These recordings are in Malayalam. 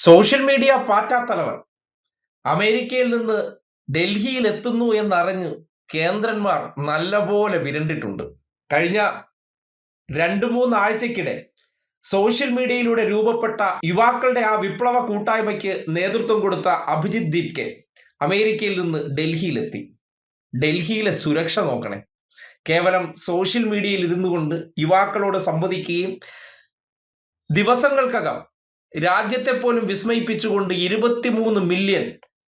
സോഷ്യൽ മീഡിയ പാറ്റാത്തലവർ അമേരിക്കയിൽ നിന്ന് ഡൽഹിയിൽ എത്തുന്നു എന്നറിഞ്ഞ് കേന്ദ്രന്മാർ നല്ലപോലെ വിരണ്ടിട്ടുണ്ട്. കഴിഞ്ഞ 2-3 ആഴ്ചക്കിടെ സോഷ്യൽ മീഡിയയിലൂടെ രൂപപ്പെട്ട യുവാക്കളുടെ ആ വിപ്ലവ കൂട്ടായ്മയ്ക്ക് നേതൃത്വം കൊടുത്ത അഭിജിത് ദീപ്കെ അമേരിക്കയിൽ നിന്ന് ഡൽഹിയിലെത്തി. ഡൽഹിയിലെ സുരക്ഷ നോക്കണേ. കേവലം സോഷ്യൽ മീഡിയയിൽ ഇരുന്നു കൊണ്ട് യുവാക്കളോട് സംവദിക്കുകയും ദിവസങ്ങൾക്കകം രാജ്യത്തെ പോലും വിസ്മയിപ്പിച്ചുകൊണ്ട് 23 മില്യൺ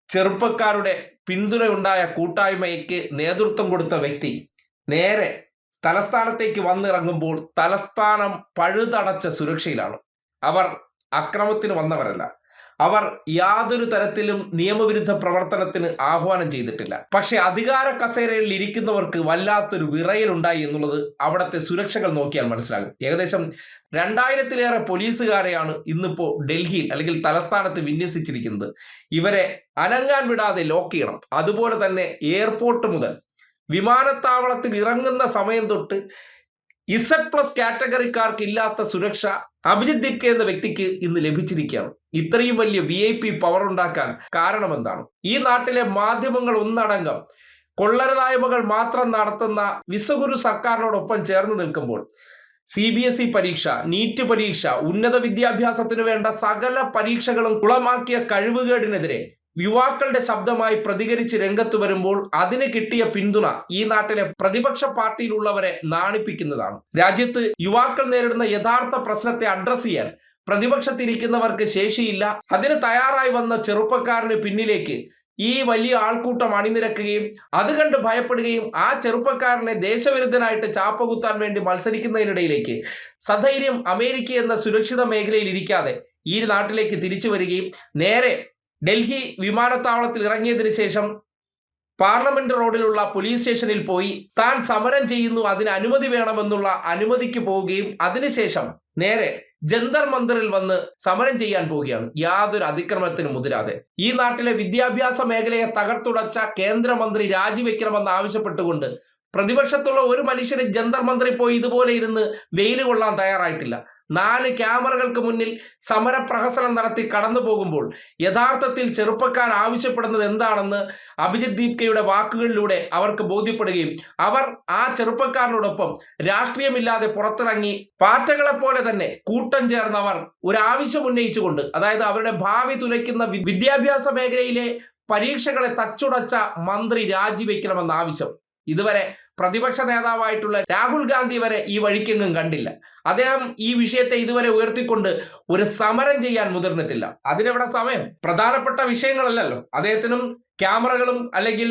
ചെറുപ്പക്കാരുടെ പിന്തുണയുണ്ടായ കൂട്ടായ്മയ്ക്ക് നേതൃത്വം കൊടുത്ത വ്യക്തി നേരെ തലസ്ഥാനത്തേക്ക് വന്നിറങ്ങുമ്പോൾ തലസ്ഥാനം പഴുതടച്ച സുരക്ഷയിലാണ്. അവർ അക്രമത്തിന് വന്നവരല്ല. അവർ യാതൊരു തരത്തിലും നിയമവിരുദ്ധ പ്രവർത്തനത്തിന് ആഹ്വാനം ചെയ്തിട്ടില്ല. പക്ഷെ അധികാര കസേരയിൽ ഇരിക്കുന്നവർക്ക് വല്ലാത്തൊരു വിറയലുണ്ടായി എന്നുള്ളത് അവിടുത്തെ സുരക്ഷകൾ നോക്കിയാൽ മനസ്സിലാകും. ഏകദേശം 2000-ലേറെ പോലീസുകാരെയാണ് ഇന്നിപ്പോ ഡൽഹിയിൽ അല്ലെങ്കിൽ തലസ്ഥാനത്ത് വിന്യസിച്ചിരിക്കുന്നത്. ഇവരെ അനങ്ങാൻ വിടാതെ ലോക്ക് ചെയ്യണം. അതുപോലെ തന്നെ എയർപോർട്ട് മുതൽ വിമാനത്താവളത്തിൽ ഇറങ്ങുന്ന സമയം തൊട്ട് Z+ കാറ്റഗറിക്കാർക്ക് ഇല്ലാത്ത സുരക്ഷ അഭിജിത് ദീപ്കെ എന്ന വ്യക്തിക്ക് ഇന്ന് ലഭിച്ചിരിക്കുകയാണ്. ഇത്രയും വലിയ VIP പവർ ഉണ്ടാക്കാൻ കാരണമെന്താണ്? ഈ നാട്ടിലെ മാധ്യമങ്ങൾ ഒന്നടങ്കം കൊള്ളരുതായ്മകൾ മാത്രം നടത്തുന്ന വിശ്വഗുരു സർക്കാരിനോടൊപ്പം ചേർന്ന് നിൽക്കുമ്പോൾ CBSE പരീക്ഷ, നീറ്റ് പരീക്ഷ, ഉന്നത വിദ്യാഭ്യാസത്തിന് വേണ്ട സകല പരീക്ഷകളും കുളമാക്കിയ കഴിവുകേടിനെതിരെ യുവാക്കളുടെ ശബ്ദമായി പ്രതികരിച്ച് രംഗത്ത് വരുമ്പോൾ അതിന് കിട്ടിയ പിന്തുണ ഈ നാട്ടിലെ പ്രതിപക്ഷ പാർട്ടിയിലുള്ളവരെ നാണിപ്പിക്കുന്നതാണ്. രാജ്യത്ത് യുവാക്കൾ നേരിടുന്ന യഥാർത്ഥ പ്രശ്നത്തെ അഡ്രസ് ചെയ്യാൻ പ്രതിപക്ഷത്തിരിക്കുന്നവർക്ക് ശേഷിയില്ല. അതിന് തയ്യാറായി വന്ന ചെറുപ്പക്കാരന് പിന്നിലേക്ക് ഈ വലിയ ആൾക്കൂട്ടം അണിനിരക്കുകയും അത് കണ്ട് ഭയപ്പെടുകയും ആ ചെറുപ്പക്കാരനെ ദേശവിരുദ്ധനായിട്ട് ചാപ്പകുത്താൻ വേണ്ടി മത്സരിക്കുന്നതിനിടയിലേക്ക് സധൈര്യം അമേരിക്ക എന്ന സുരക്ഷിത മേഖലയിൽ ഇരിക്കാതെ ഈ നാട്ടിലേക്ക് തിരിച്ചു വരികയും നേരെ ഡൽഹി വിമാനത്താവളത്തിൽ ഇറങ്ങിയതിനു ശേഷം പാർലമെന്റ് റോഡിലുള്ള പോലീസ് സ്റ്റേഷനിൽ പോയി താൻ സമരം ചെയ്യുന്നു, അതിന് അനുമതി വേണമെന്നുള്ള അനുമതിക്ക് പോവുകയും അതിനുശേഷം നേരെ ജന്തർ മന്ദിറിൽ വന്ന് സമരം ചെയ്യാൻ പോവുകയാണ്, യാതൊരു അതിക്രമത്തിനും മുതിരാതെ. ഈ നാട്ടിലെ വിദ്യാഭ്യാസ മേഖലയെ തകർത്തുടച്ച കേന്ദ്രമന്ത്രി രാജിവെക്കണമെന്ന് ആവശ്യപ്പെട്ടുകൊണ്ട് പ്രതിപക്ഷത്തുള്ള ഒരു മനുഷ്യന് ജന്തർ മന്ദിറിൽ പോയി ഇതുപോലെ ഇരുന്ന് വെയിൽ കൊള്ളാൻ തയ്യാറായിട്ടില്ല. 4 ക്യാമറകൾക്ക് മുന്നിൽ സമരപ്രഹസനം നടത്തി കടന്നു പോകുമ്പോൾ യഥാർത്ഥത്തിൽ ചെറുപ്പക്കാർ ആവശ്യപ്പെടുന്നത് എന്താണെന്ന് അഭിജിത് ദീപ്കയുടെ വാക്കുകളിലൂടെ അവർക്ക് ബോധ്യപ്പെടുകയും അവർ ആ ചെറുപ്പക്കാരനോടൊപ്പം രാഷ്ട്രീയമില്ലാതെ പുറത്തിറങ്ങി പാറ്റകളെ പോലെ തന്നെ കൂട്ടം ചേർന്നവർ ഒരു ആവശ്യം ഉന്നയിച്ചുകൊണ്ട്, അതായത് അവരുടെ ഭാവി തുലയ്ക്കുന്ന വിദ്യാഭ്യാസ മേഖലയിലെ പരീക്ഷകളെ തച്ചുടച്ച മന്ത്രി രാജിവെക്കണമെന്ന ആവശ്യം ഇതുവരെ പ്രതിപക്ഷ നേതാവായിട്ടുള്ള രാഹുൽ ഗാന്ധി വരെ ഈ വഴിക്കെങ്ങും കണ്ടില്ല. അദ്ദേഹം ഈ വിഷയത്തെ ഇതുവരെ ഉയർത്തിക്കൊണ്ട് ഒരു സമരം ചെയ്യാൻ മുതിർന്നിട്ടില്ല. അതിനെവിടെ സമയം? പ്രധാനപ്പെട്ട വിഷയങ്ങളല്ലല്ലോ. അദ്ദേഹത്തിനും ക്യാമറകളും അല്ലെങ്കിൽ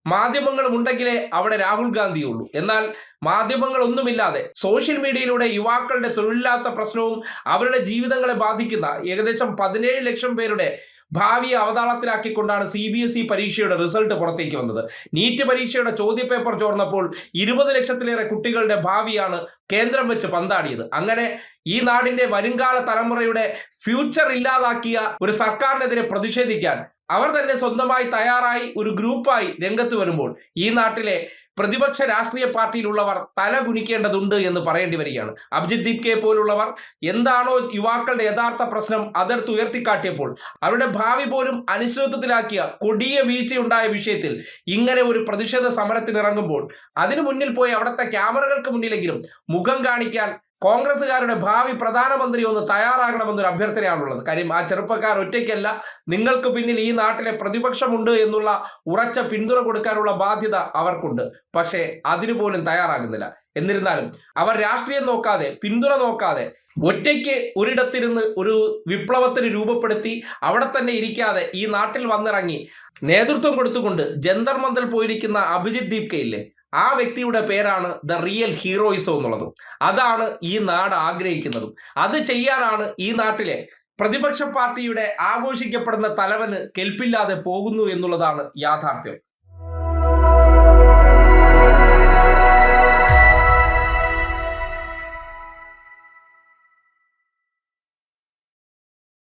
മാധ്യമങ്ങളും ഉണ്ടെങ്കിലേ അവിടെ രാഹുൽ ഗാന്ധിയുള്ളൂ. എന്നാൽ മാധ്യമങ്ങളൊന്നുമില്ലാതെ സോഷ്യൽ മീഡിയയിലൂടെ യുവാക്കളുടെ തൊഴിലില്ലാത്ത പ്രശ്നവും അവരുടെ ജീവിതങ്ങളെ ബാധിക്കുന്ന ഏകദേശം 17 ലക്ഷം പേരുടെ ഭാവിയെ അവതാളത്തിലാക്കിക്കൊണ്ടാണ് CBSE പരീക്ഷയുടെ റിസൾട്ട് പുറത്തേക്ക് വന്നത്. നീറ്റ് പരീക്ഷയുടെ ചോദ്യപേപ്പർ ചോർന്നപ്പോൾ 20 ലക്ഷത്തിലേറെ കുട്ടികളുടെ ഭാവിയാണ് കേന്ദ്രം വെച്ച് പന്താടിയത്. അങ്ങനെ ഈ നാടിന്റെ വരുംകാല തലമുറയുടെ ഫ്യൂച്ചർ ഇല്ലാതാക്കിയ ഒരു സർക്കാരിനെതിരെ പ്രതിഷേധിക്കാൻ അവർ തന്നെ സ്വന്തമായി തയ്യാറായി ഒരു ഗ്രൂപ്പായി രംഗത്ത് വരുമ്പോൾ ഈ നാട്ടിലെ പ്രതിപക്ഷ രാഷ്ട്രീയ പാർട്ടിയിലുള്ളവർ തല കുനിക്കേണ്ടതുണ്ട് എന്ന് പറയേണ്ടി വരികയാണ്. അഭിജിത് ദീപ്കെ പോലുള്ളവർ എന്താണോ യുവാക്കളുടെ യഥാർത്ഥ പ്രശ്നം അതെടുത്ത് ഉയർത്തിക്കാട്ടിയപ്പോൾ അവരുടെ ഭാവി പോലും അനിശ്ചിതത്വത്തിലാക്കിയ കൊടിയ വീഴ്ചയുണ്ടായ വിഷയത്തിൽ ഇങ്ങനെ ഒരു പ്രതിഷേധ സമരത്തിനിറങ്ങുമ്പോൾ അതിനു മുന്നിൽ പോയി അവിടുത്തെ ക്യാമറകൾക്ക് മുന്നിലെങ്കിലും മുഖം കാണിക്കാൻ കോൺഗ്രസുകാരുടെ ഭാവി പ്രധാനമന്ത്രി ഒന്ന് തയ്യാറാകണമെന്നൊരു അഭ്യർത്ഥനയാണുള്ളത്. കാര്യം ആ ചെറുപ്പക്കാർ ഒറ്റയ്ക്കല്ല, നിങ്ങൾക്ക് പിന്നിൽ ഈ നാട്ടിലെ പ്രതിപക്ഷമുണ്ട് എന്നുള്ള ഉറച്ച പിന്തുണ കൊടുക്കാനുള്ള ബാധ്യത അവർക്കുണ്ട്. പക്ഷേ അതിനുപോലും തയ്യാറാകുന്നില്ല. എന്നിരുന്നാലും അവർ രാഷ്ട്രീയം നോക്കാതെ, പിന്തുണ നോക്കാതെ ഒറ്റയ്ക്ക് ഒരിടത്തിരുന്ന് ഒരു വിപ്ലവത്തിന് രൂപപ്പെടുത്തി അവിടെ തന്നെ ഇരിക്കാതെ ഈ നാട്ടിൽ വന്നിറങ്ങി നേതൃത്വം കൊടുത്തുകൊണ്ട് ജന്തർ മന്ദിർ പോയിരിക്കുന്ന അഭിജിത് ദീപ്കെ ഇല്ലേ, ആ വ്യക്തിയുടെ പേരാണ് ദ റിയൽ ഹീറോയിസം എന്നുള്ളതും. അതാണ് ഈ നാട് ആഗ്രഹിക്കുന്നതും. അത് ചെയ്യാനാണ് ഈ നാട്ടിലെ പ്രതിപക്ഷ പാർട്ടിയുടെ ആഘോഷിക്കപ്പെടുന്ന തലവന് കെൽപ്പില്ലാതെ പോകുന്നു എന്നുള്ളതാണ് യാഥാർത്ഥ്യം.